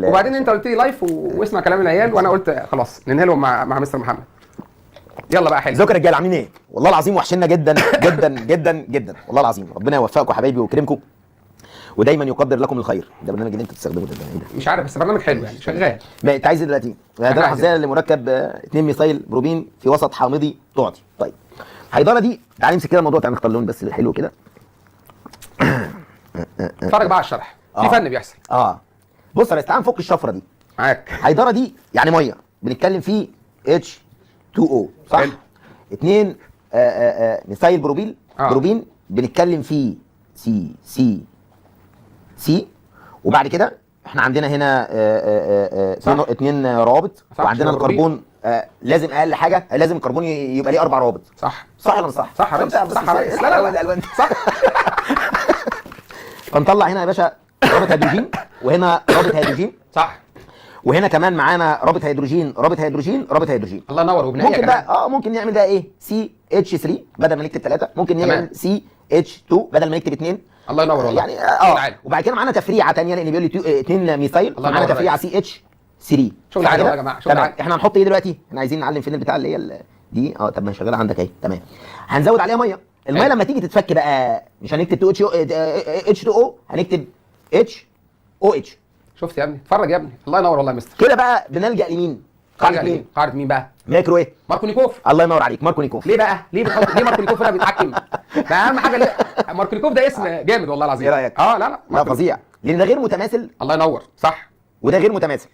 وبعدين انت قلت لي لايف واسمع كلام العيال وانا قلت خلاص ننهله مع مستر محمد. يلا بقى حلو. ازيكم يا رجاله عاملين ايه؟ والله العظيم وحشنا جدا جدا جدا جدا، والله العظيم ربنا يوفقكم حبايبي ويكرمكم ودايما يقدر لكم الخير. ده برنامج اللي انت بتستخدمه ده ايه ده؟ مش عارف بس برنامج حلو يعني شغال. انت عايز ايه دلوقتي؟ ده حزام لمركب 2 ميثايل بروبين في وسط حامضي تعطي. طيب الحيضانه دي تعالى نمسك كده الموضوع، تعالى نختار لون بس حلو كده. اتفرج بقى على الشرح في فن بيحصل. بص يا ريس تعالى نفك الشفره دي. معاك. الحيضانه دي يعني ميه بنتكلم فيه H2O صح؟ حلو. 2 ميثايل بروبين بنتكلم فيه سي وبعد كده احنا عندنا هنا 2 روابط وعندنا الكربون لازم اقل حاجه لازم الكربون يبقى ليه 4 روابط. صح ولا مش صح؟ صح يا ريس. صح يا ريس. لا الالوان صح. فنطلع هنا يا باشا رابط هيدروجين وهنا رابط هيدروجين صح. وهنا كمان معانا رابط هيدروجين رابط هيدروجين رابط هيدروجين. الله ينور. وبنهايه ممكن بقى ممكن نعمل بقى ايه؟ CH3 بدل ما نكتب 3 ممكن نعمل CH2 بدل ما نكتب 2. الله ينور والله. يعني وبعد كده معانا تفريعه ثانيه لان بيقول لي 2 ميثايل معانا تفريعه CH3. شغل عالي يا جماعه شغل عالي. احنا هنحط ايه دلوقتي؟ احنا عايزين نعلم فين البتاع اللي هي دي. طب ما هي شغاله عندك اهي تمام. هنزود عليها ميه. الميه لما تيجي تتفك بقى مش هنكتب H2O هنكتب HOH. شفت يا ابني؟ اتفرج يا ابني. الله ينور والله يا مستر. كده بقى بنلجأ لمين؟ قاعدة مين بقى؟ ماكرو ايه؟ ماركونيكوف. الله ينور عليك ماركونيكوف. ليه بقى؟ ليه ماركونيكوف هنا بيتحكم؟ ده اهم حاجه. ليه؟ ماركونيكوف ده اسم جامد والله العظيم. ايه رايك؟ لا فظيع لان ده غير متماثل. الله ينور صح. وده غير متماثل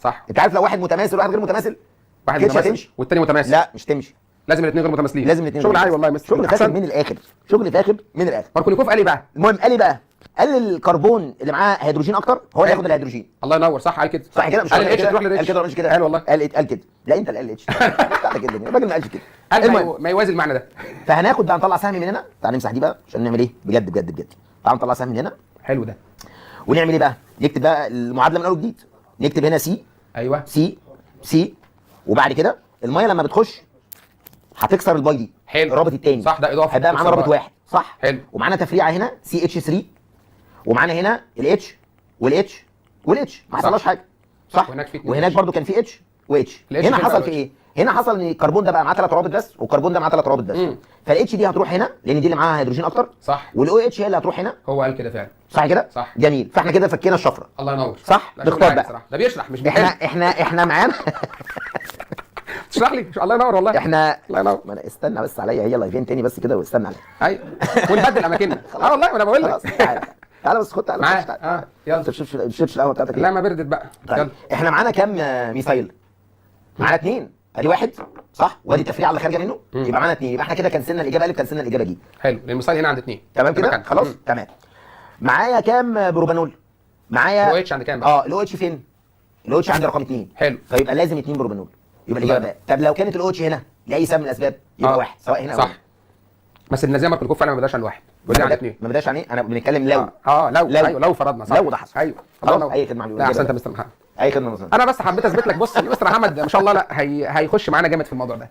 صح. انت عارف لو واحد متماثل وواحد غير متماثل واحد متماثل والتاني متماثل لا مش تمشي. لازم الاثنين غير متماثلين. لازم الاثنين شغل عالي والله يا مستر. شغل فاخر من الاخر. شغل فاخر من الاخر. ماركونيكوف قال ايه بقى؟ المهم قال ايه بقى؟ قال الكربون اللي معاه هيدروجين اكتر هو اللي هياخد الهيدروجين. الله ينور صح. قال كده صح كده. مش قال الاتش تروح للاتش. قال كده ولا مش كده؟ قال والله. قال كده. لا انت اللي قال الاتش. الراجل ما قالش كده. قال ما يوازي المعنى ده. فهناخد بقى نطلع سهم من هنا. تعال نمسح دي بقى عشان نعمل ايه بجد بجد بجد. تعال نطلع سهم من هنا. حلو ده. ونعمل ايه بقى؟ نكتب بقى المعادله من اول وجديد. نكتب هنا سي. ايوه سي وبعد كده الميه لما بتخش هتكسر الباي دي. حلو. الرابط الثاني صح ده اضافه. هيبقى معانا رابط واحد صح. حلو. ومعانا تفريعه هنا CH3 ومعانا هنا الاتش والاتش ما حصلناش حاجه صح. وهناك برضو كان في اتش واتش. هنا حصل في ايه؟ هنا حصل ان الكربون ده بقى معاه 3 روابط بس والكربون ده معاه 3 روابط بس. فالاتش دي هتروح هنا لان دي اللي معاها هيدروجين اكتر صح. والاو اتش هي اللي هتروح هنا. هو قال كده فعلا صح كده؟ صح. جميل. فاحنا كده فكينا الشفره. الله ينور صح. نختار بقى. ده بيشرح مش بيحل. احنا معانا تشرح لي. الله ينور والله. احنا الله ينور. ما انا استنى بس عليا هي لايفين تاني بس كده واستنى عليا. ايوه ونبدل اماكننا. والله ما انا بقول لك. تعالى بس خد تعالى معاك. يلا تشربش القهوه بتاعتك. لا ما بردت بقى. يلا احنا معانا كام ميثايل؟ معانا 2. ادي 1 صح وادي التفريعه اللي خارجه منه. يبقى معانا 2. يبقى احنا كده كنسلنا الاجابه الف كنسلنا الاجابه دي. حلو. المثال هنا عند 2. تمام كده خلاص. تمام. معايا كام بروبانول؟ معايا الاو اتش عند كام بقى؟ الاو اتش فين؟ الاو اتش عند رقم 2. حلو. فيبقى لازم 2 بروبانول. يبقى الاجابه بقى. طب لو كانت الاو اتش هنا لاي سبب من الاسباب يبقى 1 سواء هنا او صح. بس النزيه ماركونيكوف فعلا ما بداش عن 1 بدأ عن 2. ما بداش عن ايه؟ انا بنتكلم لو ايوه لو فرضنا صح. لو ده حصل. ايوه خلاص اي خدمه. لا احسنت يا مستر محمد. اي خدمه مثلا. انا بس حبيت اثبت لك. بص مستر محمد ما شاء الله لا هيخش معانا جامد في الموضوع ده.